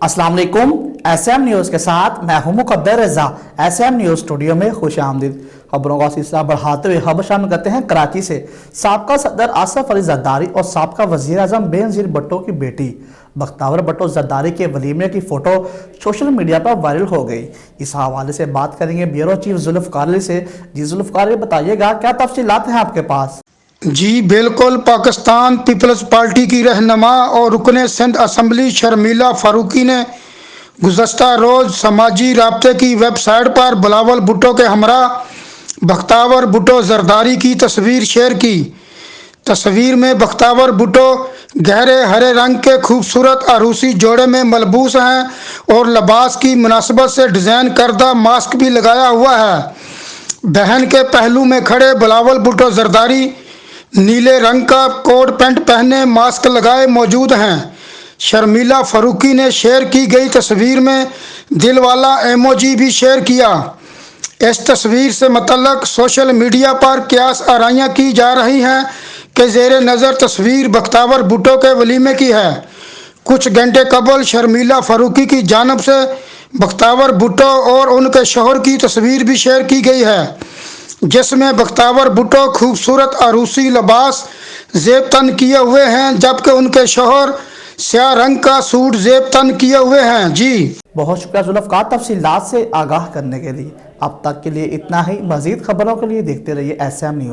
अस्सलाम वालेकुम। SM news के साथ मैं हूं मुकद्दर रजा। एसएम न्यूज़ स्टूडियो में खुश आमदीद। खबरों का सिलसिला बढ़ाते हुए खबर शामिल करते हैं कराची से। साबका सदर आसफ अली जरदारी और साबका वजीर आजम बेनज़ीर भुट्टो की बेटी बख्तावर भुट्टो जरदारी के वलीमे की फोटो सोशल मीडिया पर वायरल हो गई। इस हवाले से बात करेंगे ब्यूरो चीफ जुल्फ़िकार अली से। जी जुल्फ़िकार अली, बताइएगा क्या तफसीलात हैं आपके पास? जी बिल्कुल, पाकिस्तान पीपल्स पार्टी की रहनुमा और रुकने सिंध असम्बली शर्मिला फारूकी ने गुज़श्ता रोज़ समाजी राब्ते की वेबसाइट पर बिलावल भुट्टो के हमरा बख्तावर भुट्टो जरदारी की तस्वीर शेयर की। तस्वीर में बख्तावर भुट्टो गहरे हरे रंग के खूबसूरत अरूसी जोड़े में मलबूस हैं और लिबास की मुनासिबत से डिज़ाइन करदा मास्क भी लगाया हुआ है। बहन के पहलू में खड़े बिलावल भुट्टो जरदारी नीले रंग का कोट पैंट पहने मास्क लगाए मौजूद हैं। शर्मिला फारूकी ने शेयर की गई तस्वीर में दिल वाला एमोजी भी शेयर किया। इस तस्वीर से मुतल्लक सोशल मीडिया पर क्यास आराइयाँ की जा रही हैं कि ज़ेरे नज़र तस्वीर बख्तावर भुट्टो के वलीमे की है। कुछ घंटे कबल शर्मिला फारूकी की जानिब से बख्तावर भुट्टो और उनके शौहर की तस्वीर भी शेयर की गई है, जिसमें बख्तावर भुट्टो खूबसूरत अरूसी लिबास जेब तन किए हुए हैं, जबकि उनके शौहर स्याह रंग का सूट जेब तन किए हुए हैं। जी बहुत शुक्रिया जुल्फ़िकार तफसीलात से आगाह करने के लिए। अब तक के लिए इतना ही। मज़ीद खबरों के लिए देखते रहिए एसएम न्यूज़।